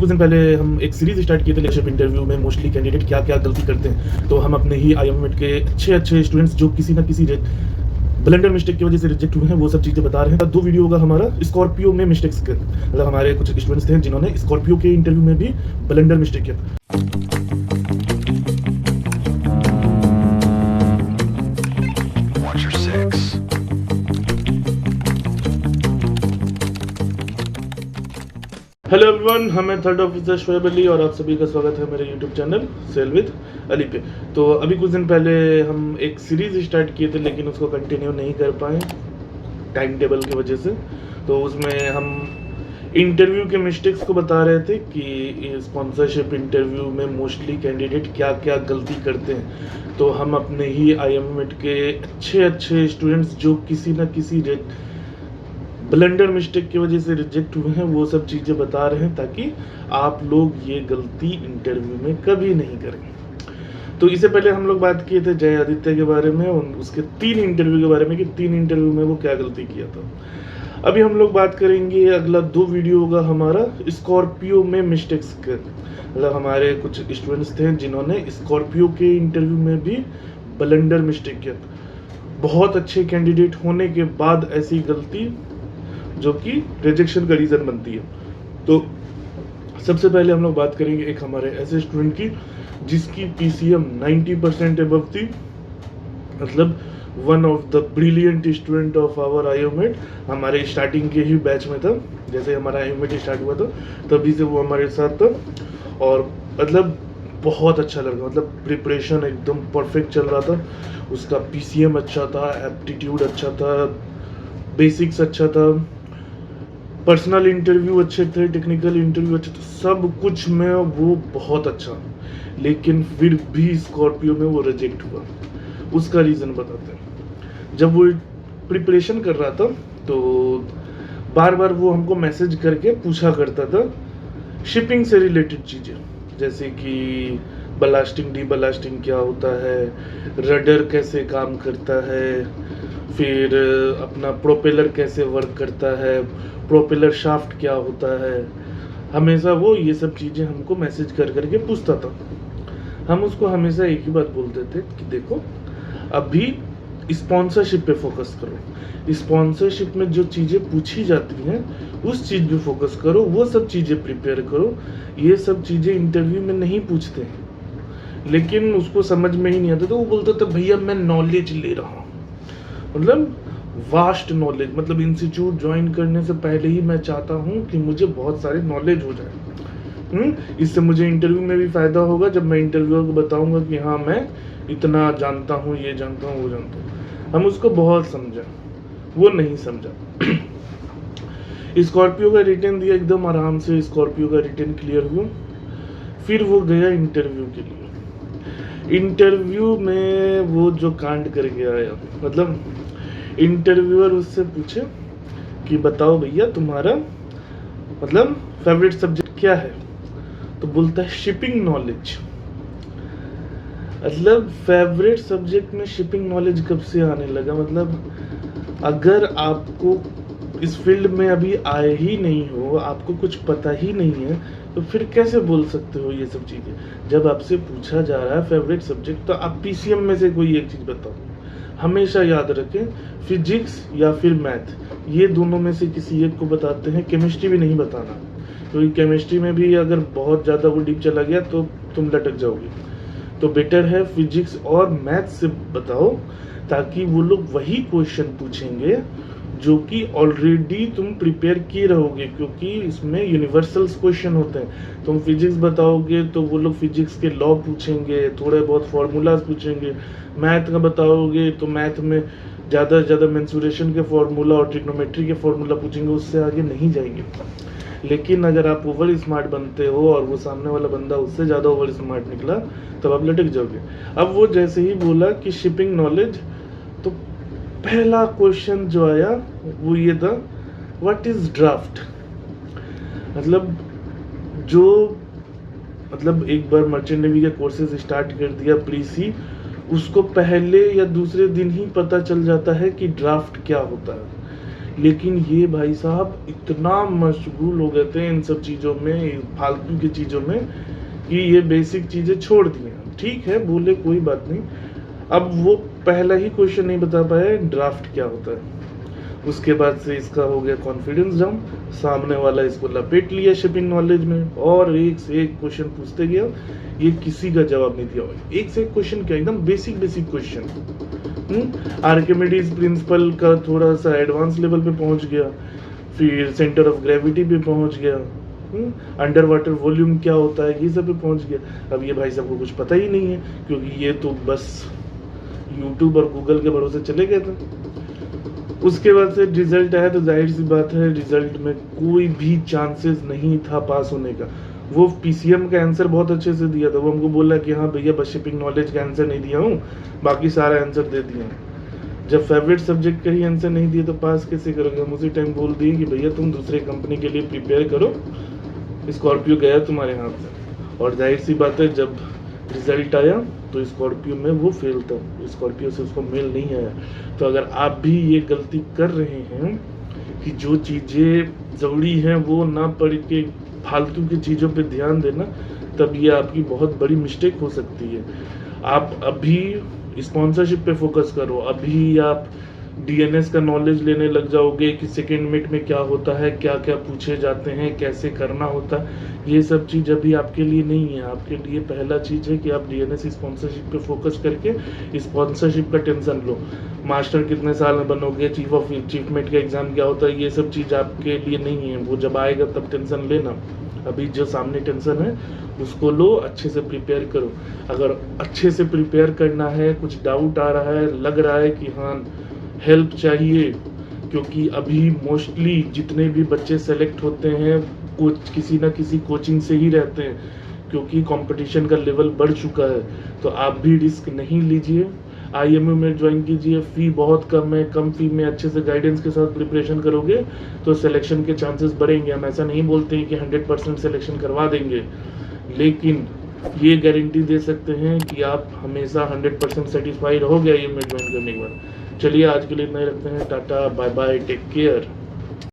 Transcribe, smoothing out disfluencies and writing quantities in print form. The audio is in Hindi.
कुछ दिन पहले हम एक सीरीज स्टार्ट किए थे लीडरशिप इंटरव्यू में मोस्टली कैंडिडेट क्या क्या गलती करते हैं। तो हम अपने ही आईएमएट के अच्छे स्टूडेंट्स जो किसी ना किसी ब्लेंडर मिस्टेक की वजह से रिजेक्ट हुए हैं वो सब चीज़ें बता रहे हैं। 2 वीडियो होगा हमारा स्कॉर्पियो में मिस्टेक्स के, मतलब हमारे कुछ स्टूडेंट्स थे जिन्होंने स्कॉर्पियो के इंटरव्यू में भी ब्लेंडर मिस्टेक किया। हेलो एवरीवन, हमें थर्ड ऑफिसर शोएब अली और आप सभी का स्वागत है मेरे YouTube channel sail with Ali पे। तो अभी कुछ दिन पहले हम एक सीरीज़ स्टार्ट किए थे लेकिन उसको कंटिन्यू नहीं कर पाए टाइम टेबल की वजह से। तो उसमें हम इंटरव्यू के मिस्टेक्स को बता रहे थे कि स्पॉन्सरशिप इंटरव्यू में मोस्टली कैंडिडेट क्या क्या गलती करते हैं। तो हम अपने ही आईएमएट के अच्छे स्टूडेंट्स जो किसी ना किसी ब्लेंडर मिस्टेक की वजह से रिजेक्ट हुए हैं वो सब चीज़ें बता रहे हैं ताकि आप लोग ये गलती इंटरव्यू में कभी नहीं करें। तो इससे पहले हम लोग बात किए थे जय आदित्य के बारे में, उसके 3 इंटरव्यू के बारे में कि 3 इंटरव्यू में वो क्या गलती किया था। अभी हम लोग बात करेंगे, अगला 2 वीडियो होगा हमारा स्कॉर्पियो में मिस्टेक्स के, मतलब हमारे कुछ स्टूडेंट्स थे जिन्होंने स्कॉर्पियो के इंटरव्यू में भी ब्लेंडर मिस्टेक किया था। बहुत अच्छे कैंडिडेट होने के बाद ऐसी गलती जो कि रिजेक्शन का रीज़न बनती है। तो सबसे पहले हम लोग बात करेंगे एक हमारे ऐसे स्टूडेंट की जिसकी पीसीएम 90% अबव थी, मतलब one of the brilliant student of our IMAT. हमारे स्टार्टिंग के ही बैच में था, जैसे हमारा आईएमएट स्टार्ट हुआ था तभी से वो हमारे साथ था और मतलब बहुत अच्छा लगा, मतलब प्रिपरेशन एकदम परफेक्ट चल रहा था। उसका पीसीएम अच्छा था, एप्टीट्यूड अच्छा था, बेसिक्स अच्छा था, पर्सनल इंटरव्यू अच्छे थे, टेक्निकल इंटरव्यू अच्छे थे, सब कुछ में वो बहुत अच्छा। लेकिन फिर भी स्कॉर्पियो में वो रिजेक्ट हुआ। उसका रीज़न बताते हैं। जब वो प्रिपरेशन कर रहा था तो बार बार वो हमको मैसेज करके पूछा करता था शिपिंग से रिलेटेड चीज़ें, जैसे कि बलास्टिंग डी बलास्टिंग क्या होता है, रडर कैसे काम करता है, फिर अपना प्रोपेलर कैसे वर्क करता है, प्रोपेलर शाफ्ट क्या होता है। हमेशा वो ये सब चीज़ें हमको मैसेज कर करके पूछता था। हम उसको हमेशा एक ही बात बोलते थे कि देखो अभी स्पॉन्सरशिप पे फोकस करो, स्पॉन्सरशिप में जो चीज़ें पूछी जाती हैं उस चीज़ पे फोकस करो, वो सब चीज़ें प्रिपेयर करो। ये सब चीज़ें इंटरव्यू में नहीं पूछते हैं। लेकिन उसको समझ में ही नहीं आता, तो वो बोलता था भैया मैं नॉलेज ले रहा हूँ, मतलब वास्ट नॉलेज, मतलब इंस्टीट्यूट ज्वाइन करने से पहले ही मैं चाहता हूँ कि मुझे बहुत सारे नॉलेज हो जाए। इससे मुझे इंटरव्यू में भी फ़ायदा होगा जब मैं इंटरव्यूअर को बताऊँगा कि हाँ मैं इतना जानता हूँ, ये जानता हूँ, वो जानता हूँ। हम उसको बहुत समझा, वो नहीं समझा। स्कॉर्पियो का रिटर्न दिया, एकदम आराम से स्कॉर्पियो का रिटर्न क्लियर हुआ। फिर वो गया इंटरव्यू के लिए। इंटरव्यू में वो जो कांड करके आया, मतलब इंटरव्यूअर उससे पूछे कि बताओ भैया तुम्हारा मतलब फेवरेट सब्जेक्ट क्या है, तो बोलता है शिपिंग नॉलेज। मतलब फेवरेट सब्जेक्ट में शिपिंग नॉलेज कब से आने लगा? मतलब अगर आपको इस फील्ड में अभी आए ही नहीं हो, आपको कुछ पता ही नहीं है, तो फिर कैसे बोल सकते हो ये सब चीज़ें? जब आपसे पूछा जा रहा है फेवरेट सब्जेक्ट, तो आप पीसीएम में से कोई एक चीज़ बताओ। हमेशा याद रखें फिजिक्स या फिर मैथ, ये दोनों में से किसी एक को बताते हैं। केमिस्ट्री भी नहीं बताना, क्योंकि केमिस्ट्री में भी अगर बहुत ज़्यादा वो डीप चला गया तो तुम लटक जाओगे। तो बेटर है फिजिक्स और मैथ से बताओ, ताकि वो लोग वही क्वेश्चन पूछेंगे जो कि ऑलरेडी तुम प्रिपेयर किए रहोगे, क्योंकि इसमें यूनिवर्सल्स क्वेश्चन होते हैं। तुम फिजिक्स बताओगे तो वो लोग फिजिक्स के लॉ पूछेंगे, थोड़े बहुत फार्मूलाज पूछेंगे। मैथ का बताओगे तो मैथ में ज़्यादा से ज़्यादा मेंसुरेशन के फार्मूला और ट्रिग्नोमेट्री के फार्मूला पूछेंगे, उससे आगे नहीं जाएंगे। लेकिन अगर आप ओवर स्मार्ट बनते हो और वो सामने वाला बंदा उससे ज़्यादा ओवर स्मार्ट निकला, तब आप लटक जाओगे। अब वो जैसे ही बोला कि शिपिंग नॉलेज, तो पहला क्वेश्चन जो आया वो ये था, व्हाट इज ड्राफ्ट? मतलब एक बार मर्चेंट नेवी के कोर्सेज स्टार्ट कर दिया प्री-सी, उसको पहले या दूसरे दिन ही पता चल जाता है कि ड्राफ्ट क्या होता है। लेकिन ये भाई साहब इतना मशगूल हो गए थे इन सब चीज़ों में, फालतू की चीज़ों में, कि ये बेसिक चीज़ें छोड़ दी हैं। ठीक है, बोले कोई बात नहीं। अब वो पहला ही क्वेश्चन नहीं बता पाए ड्राफ्ट क्या होता है, उसके बाद से इसका हो गया कॉन्फिडेंस डाउन, सामने वाला इसको लपेट लिया शिपिंग नॉलेज में और एक से एक क्वेश्चन पूछते गया, ये किसी का जवाब नहीं दिया। एक से एक क्वेश्चन क्या, एकदम basic basic question. Archimedes principal का थोड़ा सा एडवांस लेवल पे पहुंच गया, फिर सेंटर ऑफ ग्रेविटी पे पहुंच गया, अंडर वाटर वॉल्यूम क्या होता है, ये सब पे पहुंच गया। अब ये भाई साहब को कुछ पता ही नहीं है, क्योंकि ये तो बस यूट्यूब और गूगल के भरोसे चले गए थे। उसके बाद से रिजल्ट आया तो जाहिर सी बात है रिजल्ट में कोई भी चांसेस नहीं था पास होने का। वो पीसीएम का आंसर बहुत अच्छे से दिया था, वो हमको बोला कि हाँ भैया बस शिपिंग नॉलेज का आंसर नहीं दिया हूँ, बाकी सारा आंसर दे दिया। जब फेवरेट सब्जेक्ट का ही आंसर नहीं दिया तो पास कैसे करोगे। हम उसी टाइम बोल दिए कि भैया तुम दूसरे कंपनी के लिए प्रिपेयर करो, स्कॉर्पियो गया तुम्हारे हाथ से। और जाहिर सी बात है जब रिजल्ट आया तो स्कॉर्पियो में वो फेल था, स्कॉर्पियो से उसको मेल नहीं आया। तो अगर आप भी ये गलती कर रहे हैं कि जो चीज़ें ज़रूरी हैं वो ना पढ़ के फालतू की चीज़ों पे ध्यान देना, तब ये आपकी बहुत बड़ी मिस्टेक हो सकती है। आप अभी स्पॉन्सरशिप पे फोकस करो, अभी आप डीएनएस का नॉलेज लेने लग जाओगे कि सेकेंड मिट में क्या होता है, क्या क्या पूछे जाते हैं, कैसे करना होता है। ये सब चीज़ अभी आपके लिए नहीं है। आपके लिए पहला चीज़ है कि आप डीएनएस स्पॉन्सरशिप पे फोकस करके स्पॉन्सरशिप का टेंशन लो। मास्टर कितने साल में बनोगे, चीफ मेट का एग्ज़ाम क्या होता है, ये सब चीज़ आपके लिए नहीं है। वो जब आएगा तब टेंशन लेना, अभी जो सामने टेंशन है उसको लो, अच्छे से प्रिपेयर करो। अगर अच्छे से प्रिपेयर करना है, कुछ डाउट आ रहा है, लग रहा है कि हाँ हेल्प चाहिए, क्योंकि अभी मोस्टली जितने भी बच्चे सेलेक्ट होते हैं किसी ना किसी कोचिंग से ही रहते हैं, क्योंकि कंपटीशन का लेवल बढ़ चुका है। तो आप भी रिस्क नहीं लीजिए, आईएमयू में ज्वाइन कीजिए। फ़ी बहुत कम है, कम फ़ी में अच्छे से गाइडेंस के साथ प्रिपरेशन करोगे तो सिलेक्शन के चांसेस बढ़ेंगे। हम ऐसा नहीं बोलते हैं कि 100% सिलेक्शन करवा देंगे, लेकिन ये गारंटी दे सकते हैं कि आप हमेशा 100% सेटिस्फाइड हो गए आईएमयू में ज्वाइन करने के बाद। चलिए आज के लिए इतना ही रखते हैं, tata bye bye, take care.